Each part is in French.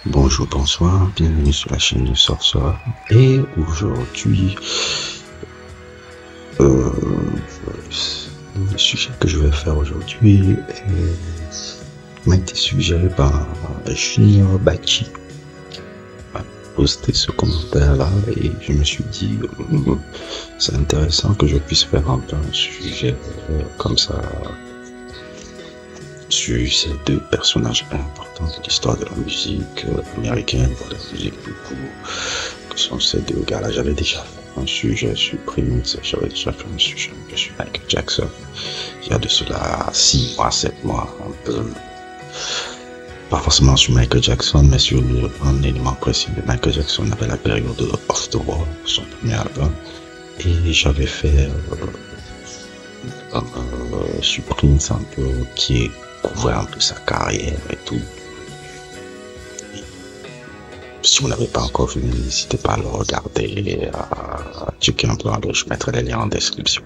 Bonjour, bonsoir, bienvenue sur la chaîne du Sorcerer. Et aujourd'hui, euh, le sujet que je vais faire aujourd'hui m'a été suggéré par Junior Bachi. Il m'a posté ce commentaire-là et je me suis dit, c'est intéressant que je puisse faire un peu un sujet comme ça sur ces deux personnages importants de l'histoire de la musique américaine, de la musique du coup, que sont ces deux gars-là. J'avais déjà fait un sujet sur Prince, j'avais déjà fait un sujet sur Michael Jackson, il y a de cela 6 mois, 7 mois, un peu, pas forcément sur Michael Jackson, mais sur un élément précis de Michael Jackson, avait la période de Off the Wall, son premier album, et j'avais fait sur Prince un peu qui est couvert un peu sa carrière et tout. Si vous n'avez pas encore vu, n'hésitez pas à le regarder, à checker un peu en gauche, je mettrai les liens en description.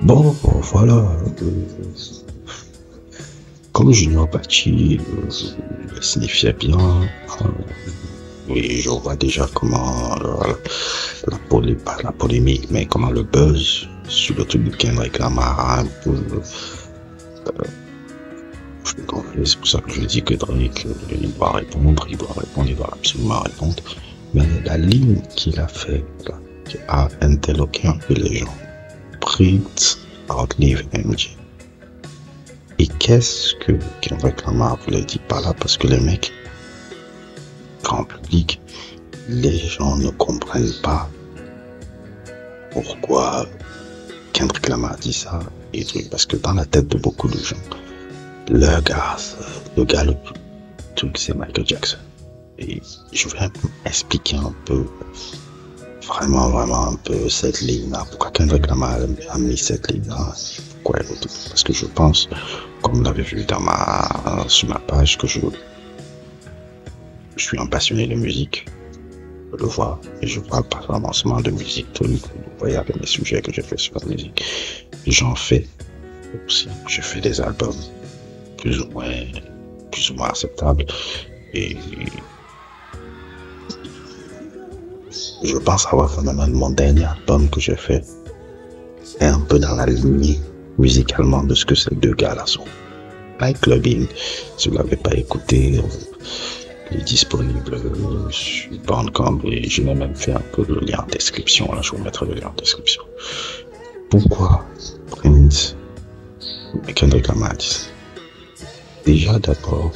Bon, voilà. Comme Junior Bachi le signifiait bien, oui, je vois déjà comment la polémique, mais comment le buzz sur le truc de Kendrick Lamar a un peu c'est pour ça que je dis que Drake, il doit répondre, il doit absolument répondre. Mais la ligne qu'il a fait, là, qui a interloqué un peu les gens, Prince outlive MJ. Et qu'est-ce que Kendrick Lamar voulait dire par là? Parce que les mecs, grand public, les gens ne comprennent pas pourquoi Kendrick Lamar dit ça et truc. Parce que dans la tête de beaucoup de gens, le gars le truc c'est Michael Jackson. Et je vais expliquer un peu, vraiment un peu cette ligne-là. Pourquoi Kendrick Lamar a mis cette ligne-là? Pourquoi elle est tout? Parce que je pense, comme vous l'avez vu sur ma page, que je suis un passionné de musique. Je le vois. Et je parle pas vraiment seulement de musique. Vous voyez avec mes sujets que j'ai fait sur la musique. J'en fais aussi. Je fais des albums plus ou moins acceptable, et je pense avoir fait même mon dernier album que j'ai fait est un peu dans la lignée musicalement de ce que ces deux gars là sont. Like Clubbing, si vous l'avez pas écouté, il est disponible sur Bandcamp et je l'ai même fait un peu le lien en description, là je vous mettrai le lien en description. Pourquoi Prince et Kendrick Lamar disent? Déjà d'abord,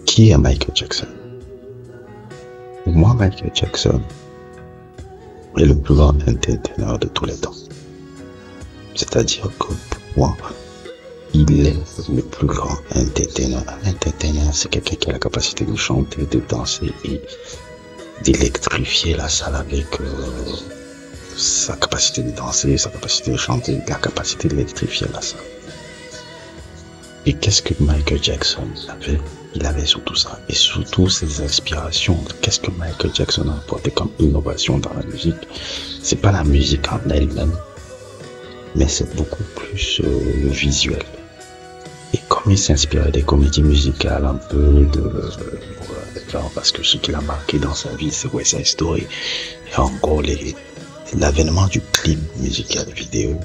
qui est Michael Jackson? Pour moi, Michael Jackson est le plus grand entertainer de tous les temps. C'est-à-dire que pour moi, il est le plus grand entertainer. Un entertainer, c'est quelqu'un qui a la capacité de chanter, de danser et d'électrifier la salle avec sa capacité de danser, sa capacité de chanter, la capacité d'électrifier la salle. Et qu'est-ce que Michael Jackson avait? Il avait surtout ça. Et surtout ses inspirations. Qu'est-ce que Michael Jackson a apporté comme innovation dans la musique? C'est pas la musique en elle-même, mais c'est beaucoup plus visuel. Et comme il s'inspirait des comédies musicales un peu genre, parce que ce qu'il a marqué dans sa vie, c'est West Side Story. Et encore l'avènement du clip musical vidéo.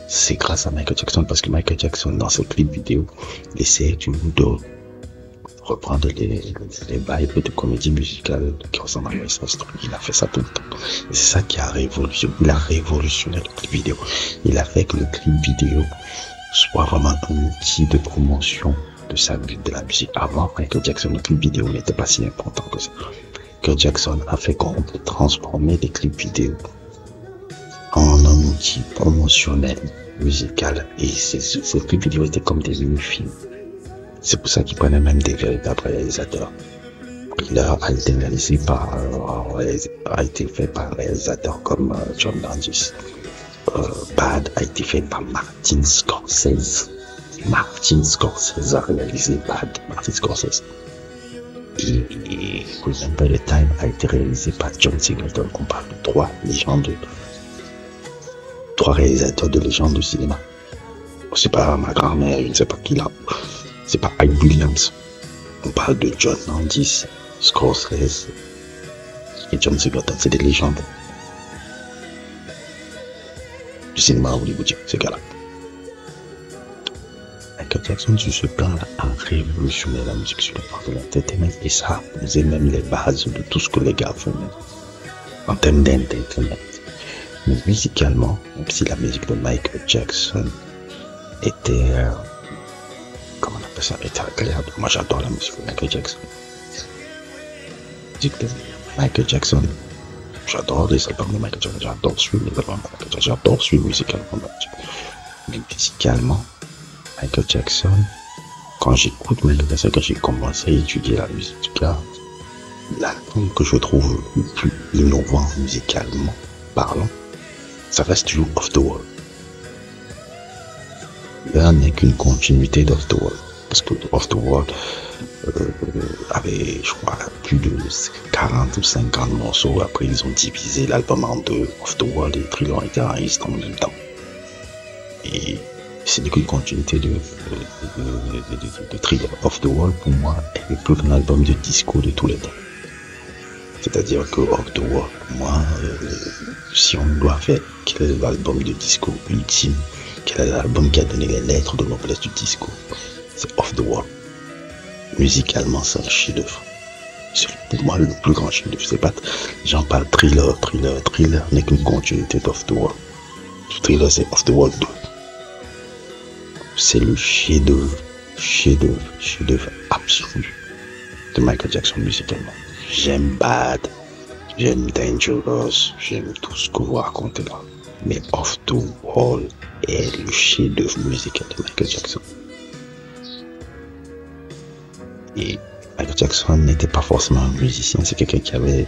C'est grâce à Michael Jackson, parce que Michael Jackson, dans ses clips vidéo, essayait de reprendre les vibes de comédie musicale qui ressemblent à West Side Story. Il a fait ça tout le temps. Et c'est ça qui a révolutionné. Il a révolutionné le clip vidéo. Il a fait que le clip vidéo soit vraiment un outil de promotion de la musique. Avant Michael Jackson, le clip vidéo n'était pas si important que ça. Michael Jackson a fait qu'on peut transformer les clips vidéo en un outil promotionnel, musical, et ces clips vidéo étaient comme des mini-films. C'est pour ça qu'ils prenaient même des véritables réalisateurs. Thriller a été réalisé a été fait par un réalisateur comme John Landis. Bad a été fait par Martin Scorsese. Martin Scorsese a réalisé Bad. Martin Scorsese. Et Remember the Time a été réalisé par John Singleton. On parle de trois réalisateurs de légendes du cinéma. C'est pas ma grand-mère, je ne sais pas qui là. C'est pas Ike Williams. On parle de John Landis, Scorsese et John Singleton, c'est des légendes du cinéma hollywoodien, ces gars-là. Michael Jackson, sur ce plan-là, a révolutionné la musique sur le plan de l'entertainment et ça a posé même les bases de tout ce que les gars font en termes d'entertainment. Mais musicalement, même si la musique de Michael Jackson était, comment on appelle ça, était agréable. Moi, j'adore la musique de Michael Jackson. La musique de Michael Jackson, j'adore les albums de Michael Jackson, j'adore suivre les albums de Michael Jackson, j'adore suivre musicalement Michael Jackson. Mais musicalement, Michael Jackson, quand j'écoute Michael Jackson, quand j'ai commencé à étudier la musique du gars, l'album que je trouve le plus innovant musicalement parlant, ça reste toujours Off the Wall. Là n'est qu'une continuité d'Off the Wall. Parce que Off the Wall avait, je crois, plus de 40 ou 50 morceaux. Après, ils ont divisé l'album en deux. Off the Wall et Thriller ont été enregistrés en même temps. Et ce n'est qu'une continuité de Thriller. Off the Wall, pour moi, est le plus grand album de disco de tous les temps. C'est-à-dire que Off the Wall, pour moi, si on doit faire quel est l'album de disco ultime, quel est l'album qui a donné les lettres de noblesse du disco, c'est Off the Wall. Musicalement, c'est un chef-d'œuvre. C'est pour moi le plus grand chef-d'œuvre. C'est pas, j'en parle Thriller n'est qu'une continuité d'Off the Wall. Thriller, c'est Off the Wall 2. C'est le chef-d'œuvre absolu de Michael Jackson musicalement. J'aime Bad, j'aime Dangerous, j'aime tout ce que vous racontez là. Mais Off the Wall est le chef-d'œuvre musical de Michael Jackson. Et Michael Jackson n'était pas forcément un musicien, c'est quelqu'un qui avait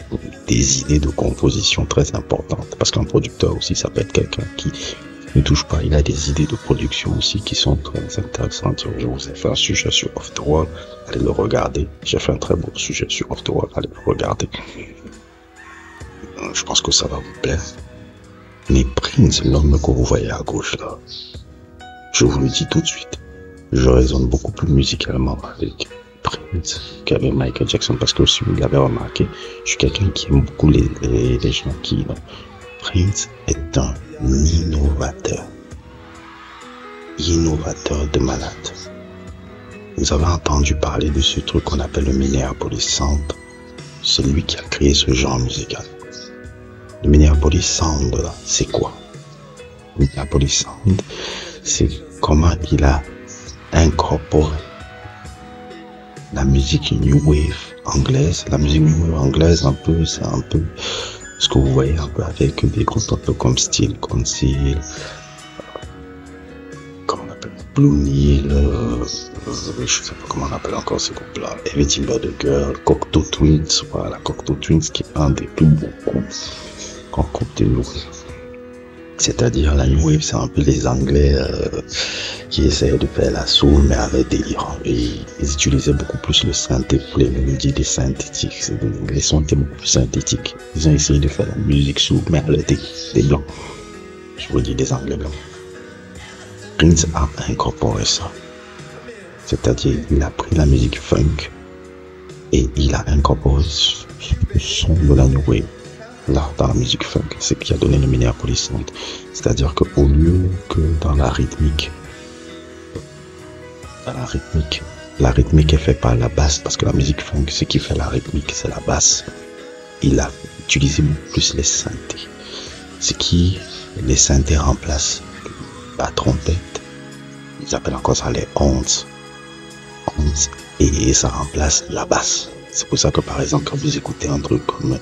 des idées de composition très importantes. Parce qu'un producteur aussi, ça peut être quelqu'un qui ne touche pas. Il a des idées de production aussi qui sont très intéressantes. Je vous ai fait un sujet sur Off the Wall, allez le regarder. J'ai fait un très beau sujet sur Off the Wall, allez le regarder. Je pense que ça va vous plaire. Mais Prince, l'homme que vous voyez à gauche là, je vous le dis tout de suite, je raisonne beaucoup plus musicalement avec Prince qu'avec Michael Jackson parce que si vous l'avez remarqué, je suis quelqu'un qui aime beaucoup les gens qui... Prince est un innovateur de malade. Vous avez entendu parler de ce truc qu'on appelle le Minneapolis Sound. C'est lui qui a créé ce genre musical. Le Minneapolis Sound, là, c'est quoi? Le Minneapolis Sound, c'est comment il a incorporé la musique New Wave anglaise. La musique New Wave anglaise, c'est un peu ce que vous voyez un peu avec des groupes un peu comme Steel Council, comment on appelle, Blue Nile, je sais pas comment on appelle encore ces groupes-là, Everything But The Girl, Cocteau Twins, voilà, Cocteau Twins qui est un des plus beaux groupes qu'on coupe de New Wave. C'est-à-dire la New Wave, c'est un peu les Anglais qui essayaient de faire la soul mais avec délire. Et ils utilisaient beaucoup plus le synthé pour les mélodies des synthétiques. Les sons étaient beaucoup plus synthétiques. Ils ont essayé de faire la musique soul mais avec des blancs. Je vous dis des Anglais blancs. Prince a incorporé ça. C'est-à-dire il a pris la musique funk et il a incorporé le son de la New Wave. Là, dans la musique funk, c'est ce qui a donné le Minneapolis Sound. C'est-à-dire qu'au lieu que dans la rythmique est faite par la basse, parce que la musique funk, ce qui fait la rythmique, c'est la basse. Il a utilisé beaucoup plus les synthés. Les synthés remplacent la trompette. Ils appellent encore ça les horns. Et ça remplace la basse. C'est pour ça que par exemple, quand vous écoutez un truc comme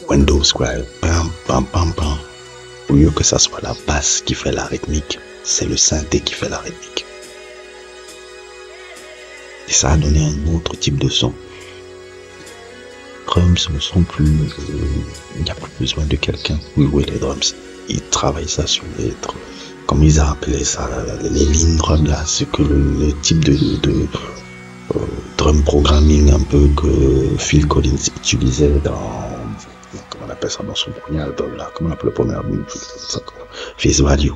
Windows Square, pam pam pam pam, au lieu que ça soit la basse qui fait la rythmique, c'est le synthé qui fait la rythmique. Et ça a donné un autre type de son. Drums ne sont plus, il n'y a plus besoin de quelqu'un pour jouer les drums. Ils travaillent ça sur les, comme ils appelaient ça, les lignes drums là, c'est que le type de drum programming un peu que Phil Collins utilisait dans, comment on appelle ça, dans son premier album là, comment on appelle le premier album, Face Value.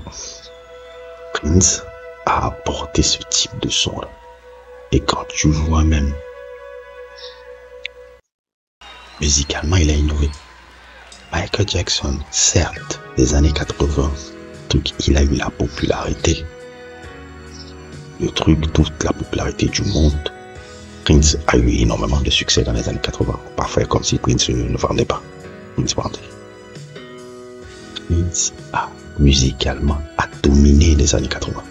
Prince a apporté ce type de son là. Et quand tu vois même, musicalement, il a innové. Michael Jackson, certes, des années 80, il a eu la popularité. Le truc, toute la popularité du monde. Prince a eu énormément de succès dans les années 80. Parfois, comme si Prince ne vendait pas. Prince vendait. Prince a musicalement dominé les années 80.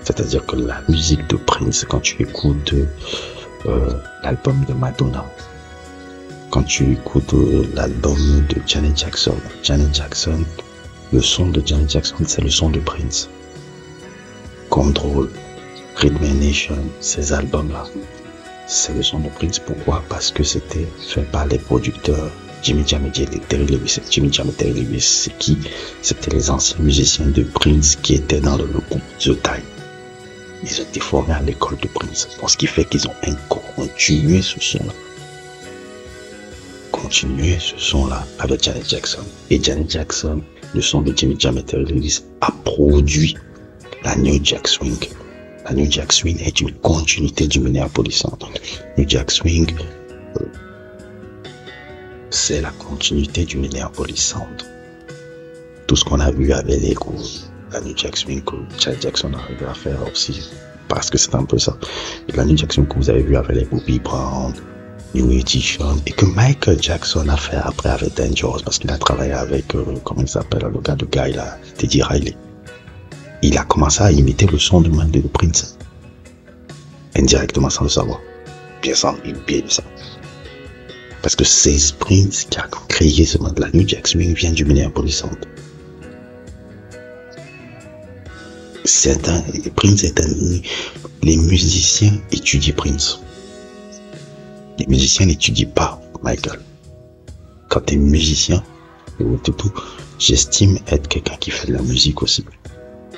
C'est-à-dire que la musique de Prince, quand tu écoutes l'album de Madonna, quand tu écoutes l'album de Janet Jackson, le son de Janet Jackson, c'est le son de Prince. Control, Rhythm Nation, ces albums-là, c'est le son de Prince. Pourquoi? Parce que c'était fait par les producteurs Jimmy Jam et Terry Lewis. Jimmy Jam et Terry Lewis, c'est qui? C'était les anciens musiciens de Prince qui étaient dans le groupe The Time. Ils ont été formés à l'école de Prince. Bon, ce qui fait qu'ils ont continué ce son-là. Avec Janet Jackson. Et Janet Jackson, le son de Jimmy Jam et Terry Lewis, a produit la New Jack Swing. La New Jack Swing est une continuité du Minneapolis Sound. New Jack Swing, c'est la continuité du Minneapolis Sound. Tout ce qu'on a vu avec les groupes, la New Jack Swing que Janet Jackson a arrivé à faire aussi, parce que c'est un peu ça. Et la New Jack Swing que vous avez vu avec les Bobby Brown, New Edition, et que Michael Jackson a fait après avec Dangerous, parce qu'il a travaillé avec, comment il s'appelle, le gars de Guy là, Teddy Riley. Il a commencé à imiter le son de Prince. Indirectement sans le savoir. Bien le savoir. Parce que c'est Prince qui a créé ce mode. La New Jack Swing vient du Minneapolis Sound. Prince est un... Les musiciens étudient Prince. Les musiciens n'étudient pas Michael. Quand tu es musicien, j'estime être quelqu'un qui fait de la musique aussi.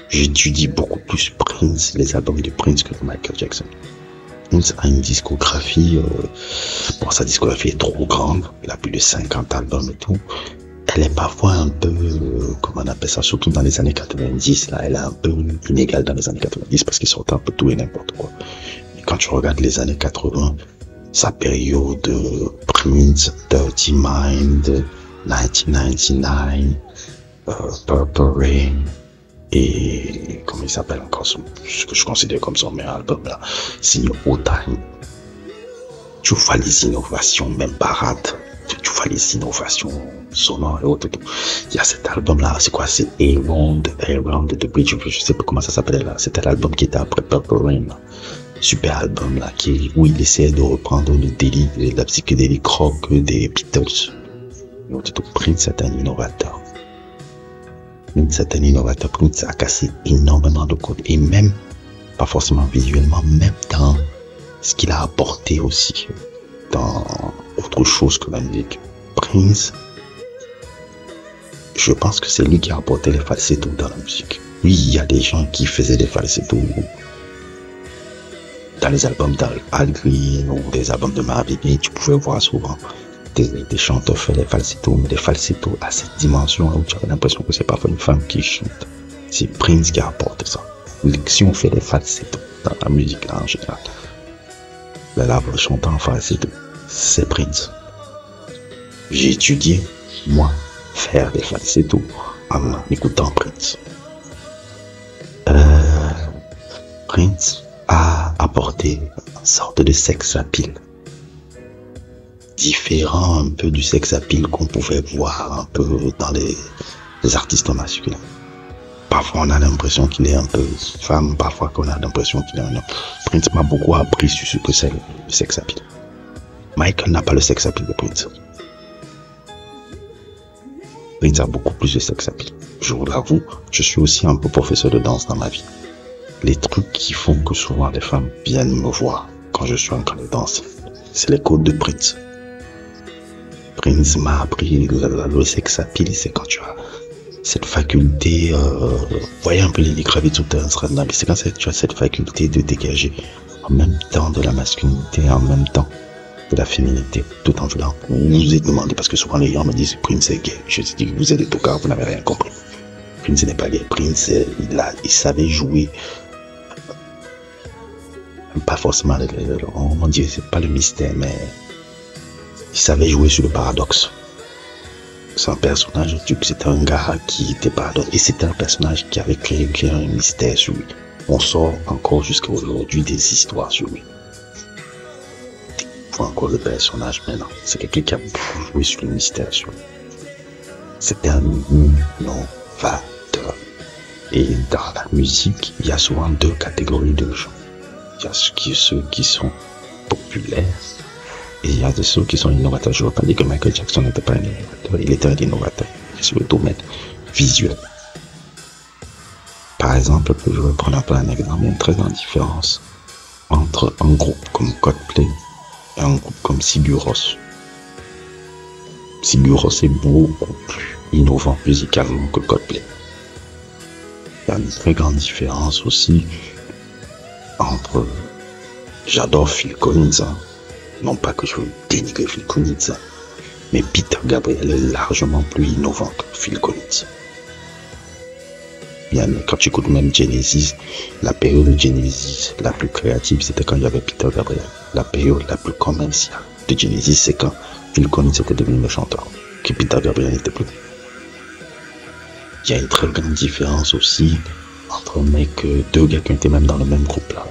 J'étudie beaucoup plus Prince, les albums de Prince que de Michael Jackson. Prince a une discographie, sa discographie est trop grande, il a plus de 50 albums et tout. Elle est parfois un peu, comment on appelle ça, surtout dans les années 90, là, elle est un peu inégale dans les années 90 parce qu'il sortait un peu tout et n'importe quoi. Et quand tu regardes les années 80, sa période Prince, Dirty Mind, 1999, Purple Rain, et comment il s'appelle encore ce que je considère comme son meilleur album là, Signe Time. Tu vois les innovations, même parade, tu vois les innovations sonores et autres. Il y a cet album là, c'est quoi? C'est Around the Bridge, je sais pas comment ça s'appelait là. C'était l'album qui était après Purple Rain là. Super album là, où il essayait de reprendre le délire, la psychédélique rock des Beatles. Prince est un innovateur. Prince a cassé énormément de codes, et même, pas forcément visuellement, même dans ce qu'il a apporté aussi, dans autre chose que la musique. Prince, je pense que c'est lui qui a apporté les falsettos dans la musique. Oui, il y a des gens qui faisaient des falsettos dans les albums d'Al Green ou des albums de Marvin Gaye, tu pouvais voir souvent des chanteurs faire des falsettos, mais des falsettos à cette dimension où tu as l'impression que c'est pas une femme qui chante. C'est Prince qui apporte ça. Si on fait des falsettos dans la musique là en général, la chantant en falsetto, c'est Prince. J'ai étudié, moi, faire des falsettos en écoutant Prince. Prince a apporté une sorte de sex appeal. Différent un peu du sex appeal qu'on pouvait voir un peu dans les artistes masculins. Parfois on a l'impression qu'il est un peu femme, parfois qu'on a l'impression qu'il est un homme. Prince m'a beaucoup appris sur ce que c'est le sex appeal. Michael n'a pas le sex appeal de Prince. Prince a beaucoup plus de sex appeal. Je vous l'avoue, je suis aussi un peu professeur de danse dans ma vie. Les trucs qui font que souvent les femmes viennent me voir quand je suis en train de danser, c'est les codes de Prince. Prince m'a appris le sex appeal, c'est quand tu as cette faculté, voyez un peu les gravité sous un mais c'est quand tu as cette faculté de dégager en même temps de la masculinité, en même temps de la féminité, tout en voulant vous êtes demandé, parce que souvent les gens me disent Prince est gay. Je dis vous êtes des tocards, vous n'avez rien compris. Prince n'est pas gay. Prince, il savait jouer pas forcément, on dirait c'est pas le mystère, mais il savait jouer sur le paradoxe. C'est un personnage, c'était un gars qui était paradoxe, et c'était un personnage qui avait créé un mystère sur lui. On sort encore jusqu'à aujourd'hui des histoires sur lui. On voit encore le personnage maintenant. C'est quelqu'un qui a beaucoup joué sur le mystère sur lui. C'était un innovateur. Et dans la musique, il y a souvent deux catégories de gens. Il y a ceux qui sont populaires et il y a ceux qui sont innovateurs. Je ne veux pas dire que Michael Jackson n'était pas un innovateur, il était un innovateur sur le domaine visuel. Par exemple, je vais prendre un exemple, il y a une très grande différence entre un groupe comme Coldplay et un groupe comme Sigur Rós. Sigur Rós est beaucoup plus innovant musicalement que Coldplay. Il y a une très grande différence aussi entre... J'adore Phil Collins, hein. Non pas que je veux dénigrer Phil Collins, hein. Mais Peter Gabriel est largement plus innovant que Phil Collins. Quand tu écoutes même Genesis, la période de Genesis la plus créative, c'était quand il y avait Peter Gabriel. La période la plus commerciale de Genesis, c'est quand Phil Collins était devenu le chanteur, que Peter Gabriel n'était plus. Il y a une très grande différence aussi entre deux gars qui étaient même dans le même groupe là,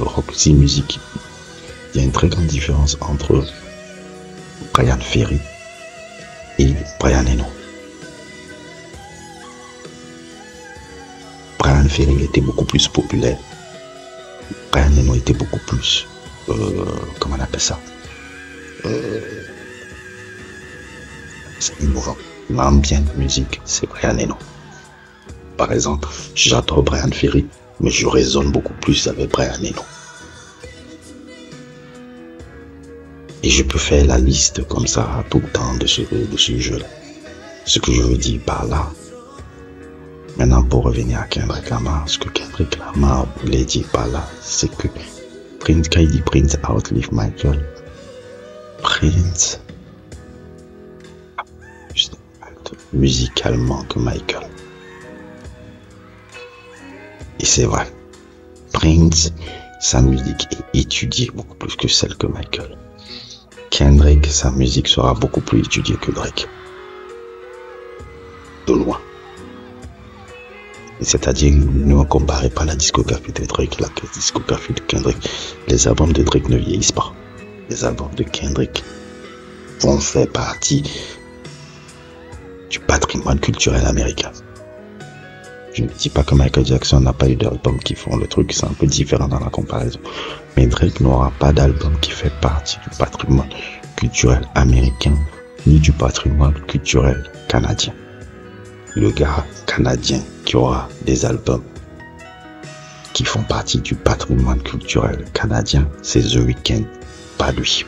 Roxy Music. Il y a une très grande différence entre Bryan Ferry et Brian Eno. Bryan Ferry était beaucoup plus populaire. Brian Eno était beaucoup plus, comment on appelle ça, c'est innovant. L'ambiance musique, c'est Brian Eno. Par exemple, j'adore Bryan Ferry, mais je résonne beaucoup plus avec Brian Eno. Et je peux faire la liste comme ça tout le temps de ce jeu-là. Ce que je veux dire par là. Maintenant, pour revenir à Kendrick Lamar, ce que Kendrick Lamar voulait dire par là, c'est que Prince, quand il dit Prince outlive Michael, Prince a plus d'impact musicalement que Michael. Et c'est vrai, Prince, sa musique est étudiée beaucoup plus que celle que Michael. Kendrick, sa musique sera beaucoup plus étudiée que Drake. De loin. C'est-à-dire, ne comparez pas la discographie de Drake, la discographie de Kendrick. Les albums de Drake ne vieillissent pas. Les albums de Kendrick vont faire partie du patrimoine culturel américain. Je ne dis pas que Michael Jackson n'a pas eu d'albums qui font le truc, c'est un peu différent dans la comparaison. Mais Drake n'aura pas d'album qui fait partie du patrimoine culturel américain, ni du patrimoine culturel canadien. Le gars canadien qui aura des albums qui font partie du patrimoine culturel canadien, c'est The Weeknd, pas lui.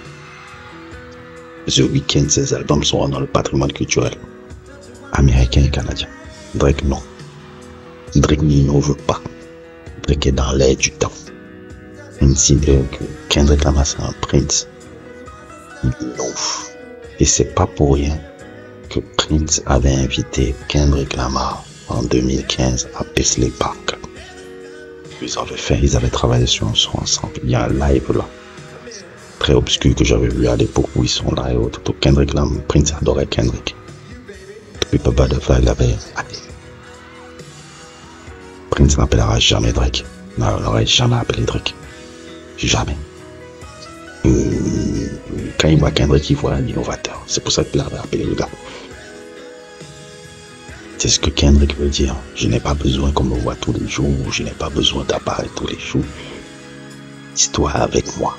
The Weeknd, ses albums seront dans le patrimoine culturel américain et canadien. Drake, non. Drake n'innove pas. Drake est dans l'air du temps. Même si Kendrick Lamar c'est un Prince, il innove. Et c'est pas pour rien que Prince avait invité Kendrick Lamar en 2015 à Paisley Park. Ils avaient travaillé sur un son ensemble. Il y a un live là, très obscur que j'avais vu à l'époque où ils sont là et autres. Kendrick Lamar, Prince adorait Kendrick. Depuis Papa de Fly, il avait appelé. Prince n'appellera jamais Drake. Non, il n'aurait jamais appelé Drake. Jamais. Quand il voit Kendrick, il voit un innovateur. C'est pour ça qu'il avait appelé le gars. C'est ce que Kendrick veut dire. Je n'ai pas besoin qu'on me voit tous les jours. Je n'ai pas besoin d'apparaître tous les jours. Dis-toi avec moi.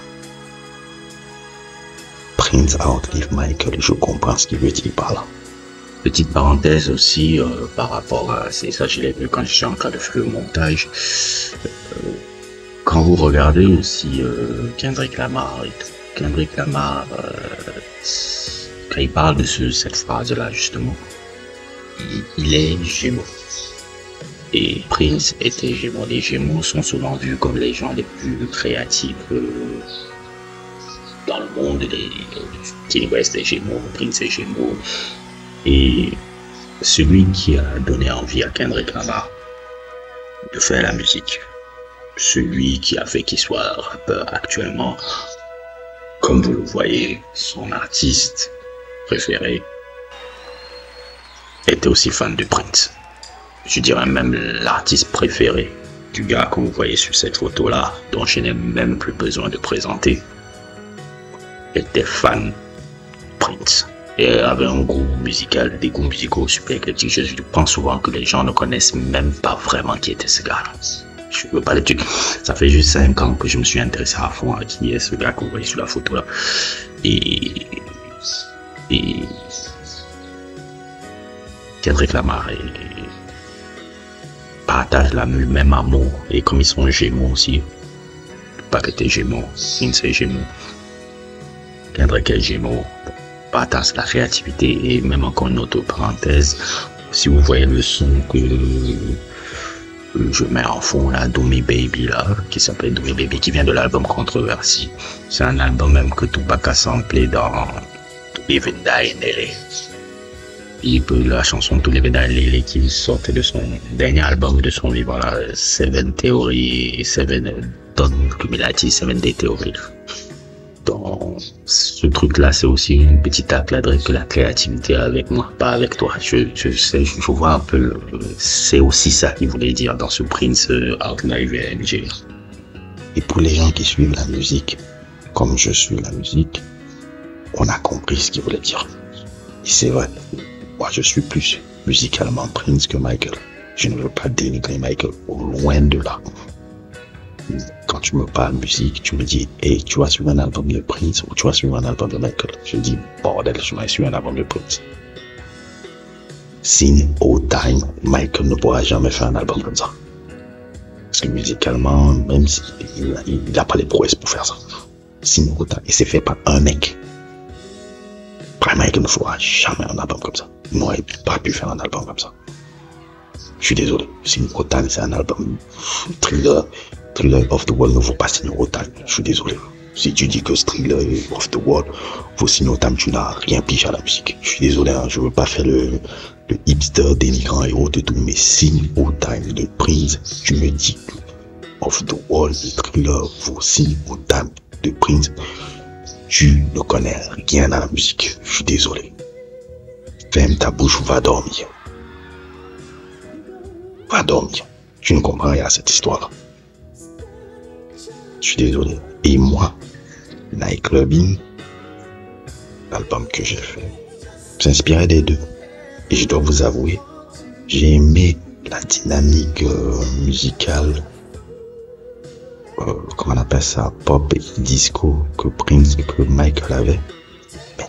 Prince outlive Michael. Je comprends ce qu'il veut dire par là. Petite parenthèse aussi par rapport à ça, je l'ai vu quand je suis en train de faire le montage. Quand vous regardez aussi Kendrick Lamar, quand il parle de cette phrase-là justement, il est Gémeaux. Et Prince était Gémeaux. Les Gémeaux sont souvent vus comme les gens les plus créatifs dans le monde. Kanye West est Gémeaux, Prince est Gémeaux. Et celui qui a donné envie à Kendrick Lamar de faire la musique, celui qui a fait qu'il soit rappeur actuellement. Comme vous le voyez, son artiste préféré était aussi fan de Prince. Je dirais même l'artiste préféré du gars que vous voyez sur cette photo-là, dont je n'ai même plus besoin de présenter, était fan de Prince. Et avait un goût musical, des goûts musicaux super éclectiques. Je pense souvent que les gens ne connaissent même pas vraiment qui était ce gars-là. Je veux pas les trucs. Ça fait juste 5 ans que je me suis intéressé à fond à qui est ce gars que vous voyez sur la photo là. Et Kendrick Lamar partage le même amour. Et comme ils sont gémeaux aussi, pas que t'es gémeaux, Prince est gémeaux, Kendrick est gémeaux, partage la créativité. Et même encore une autre parenthèse, si vous voyez le son que je mets en fond là, Do Me Baby là, qui s'appelle Do Me Baby, qui vient de l'album Controversy. C'est un album même que Tupac a samplé dans To Live and Die in LA. Et la chanson To Live and Die in LA qui sortait de son dernier album de son vivant là, Seven Theory, Seven Don Cumulative, 7 Day Theory. Dans ce truc-là, c'est aussi une petite accladrée que la créativité avec moi, pas avec toi. Je vois un peu, c'est aussi ça qu'il voulait dire dans ce Prince Outlive NG. Et pour les gens qui suivent la musique, comme je suis la musique, on a compris ce qu'il voulait dire. Et c'est vrai, moi je suis plus musicalement Prince que Michael. Je ne veux pas dénigrer Michael, loin de là. Quand tu me parles musique, tu me dis, hey, tu vas suivre un album de Prince ou tu vas suivre un album de Michael. Je dis, bordel, je vais suivre un album de Prince. Sin Old Time, Michael ne pourra jamais faire un album comme ça. Parce que musicalement, même s'il n'a pas les prouesses pour faire ça. Sin Old Time, et c'est fait par un mec. Après, Michael ne fera jamais un album comme ça. Il n'aurait pas pu faire un album comme ça. Je suis désolé. Sin Old Time, c'est un album thriller. Thriller of the World ne vaut pas Sin Old Time. Je suis désolé. Si tu dis que Thriller of the World vaut Sin Old Time, tu n'as rien pigé à la musique. Je suis désolé, hein, je veux pas faire le hipster dénigrant et autres et tout, mais Sin Old Time de Prince, tu me dis que of the World, le Thriller vaut Sin Old Time de Prince, tu ne connais rien à la musique. Je suis désolé. Ferme ta bouche ou va dormir. Va dormir. Tu ne comprends rien à cette histoire-là. Je suis désolé. Et moi, Nightclubbing, l'album que j'ai fait, s'inspirait des deux. Et je dois vous avouer, j'ai aimé la dynamique musicale, comment on appelle ça, pop et disco que Prince et que Michael avait. Mais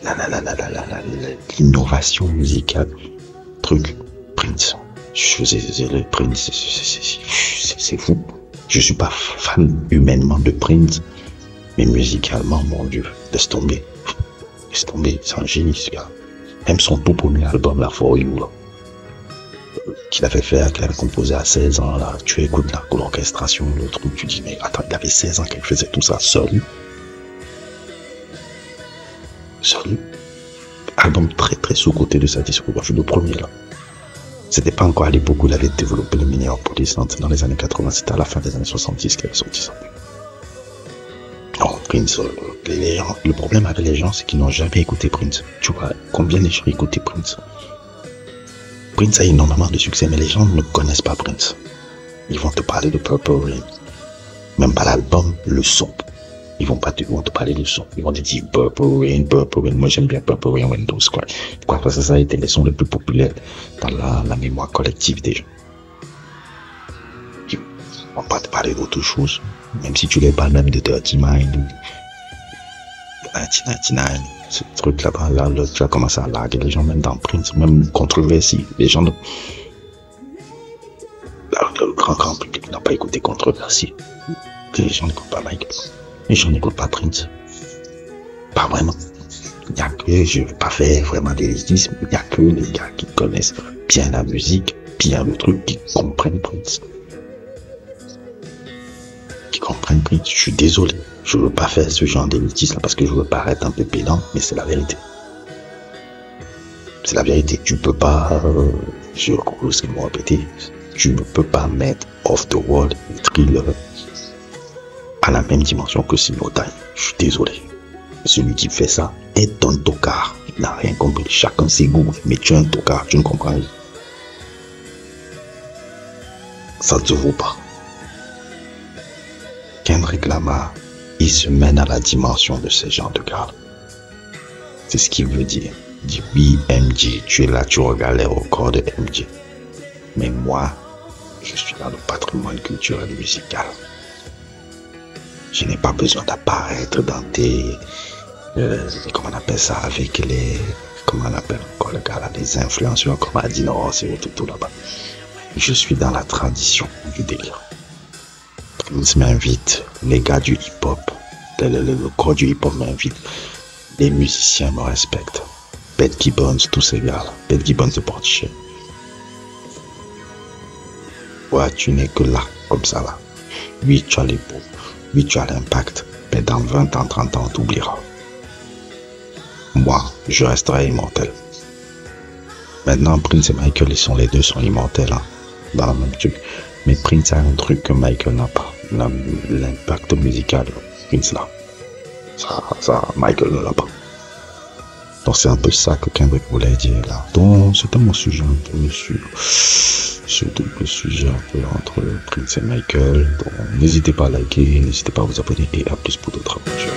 l'innovation musicale, truc, Prince. Je suis désolé, Prince, c'est fou. Je suis pas fan humainement de Prince, mais musicalement, mon Dieu, laisse tomber. Laisse tomber, c'est un génie ce gars. Même son tout premier album, là, For You, là, qu'il avait composé à 16 ans, là, tu écoutes l'orchestration, le truc, tu dis, mais attends, il avait 16 ans qu'il faisait tout ça seul. Seul. Album très très sous-côté de sa discographie, le premier, là. C'était pas encore à l'époque où il avait développé le Minneapolis, dans les années 80, c'était à la fin des années 70 qu'il avait sorti ça. Non, Prince, le problème avec les gens, c'est qu'ils n'ont jamais écouté Prince. Tu vois, combien de gens écoutaient Prince? Prince a énormément de succès, mais les gens ne connaissent pas Prince. Ils vont te parler de Purple Rain. Même pas l'album, le son. Ils vont te parler du son. Ils vont te dire Purple Rain. Moi, j'aime bien Purple Rain Windows, quoi. Pourquoi? Parce que ça a été les sons les plus populaires dans la mémoire collective des gens. Ils vont pas te parler d'autre chose. Même si tu les parles même de Dirty Mind ou 1999, ce truc là-bas, là, tu vas commencer à larguer les gens, même dans Prince, même Controversy. Les gens le grand public n'a pas écouté Controversy. Les gens n'écoutent pas Michael. Les gens n'écoutent pas Prince. Pas vraiment. Il n'y a que, je ne vais pas faire vraiment d'élitisme, il n'y a que les gars qui connaissent bien la musique, bien le truc, qui comprennent Prince. Je suis désolé. Je ne veux pas faire ce genre d'élitisme parce que je veux paraître un peu pédant, mais c'est la vérité. C'est la vérité. Tu peux pas, je recours ce qu'ils m'ont répété, tu ne peux pas mettre Off the Wall, Thriller à la même dimension que Sinotai. Je suis désolé. Celui qui fait ça est un tocard. Il n'a rien compris. Chacun ses goûts. Mais tu es un tocard, tu ne comprends rien. Ça ne se vaut pas. Kendrick Lamar, il se mène à la dimension de ces gens de gars. C'est ce qu'il veut dire. Il dit oui, MJ, tu es là, tu regardes les records de MJ. Mais moi, je suis dans le patrimoine culturel et musical. Je n'ai pas besoin d'apparaître dans tes... comment on appelle ça, avec les... Comment on appelle encore le gars là, les influenceurs, comme a dit, non, c'est tout là-bas. Je suis dans la tradition du délire. Prince m'invite, les gars du hip-hop, le corps du hip-hop m'invite, les musiciens me respectent. Pete Gibbons, tous ces gars-là, Pete Gibbons de Portichet. Ouais, tu n'es que là, comme ça là. Oui, tu as les beaux, oui, tu as l'impact, mais dans 20 ans, 30 ans, on t'oubliera. Moi, je resterai immortel. Maintenant, Prince et Michael, les deux sont immortels, hein, dans le même truc. Mais Prince a un truc que Michael n'a pas. L'impact musical, Prince là. Ça, Michael ne l'a pas. Donc c'est un peu ça que Kendrick voulait dire là. Donc c'était mon sujet un peu sur le sujet un peu entre Prince et Michael. Donc n'hésitez pas à liker, n'hésitez pas à vous abonner et à plus pour d'autres aventures.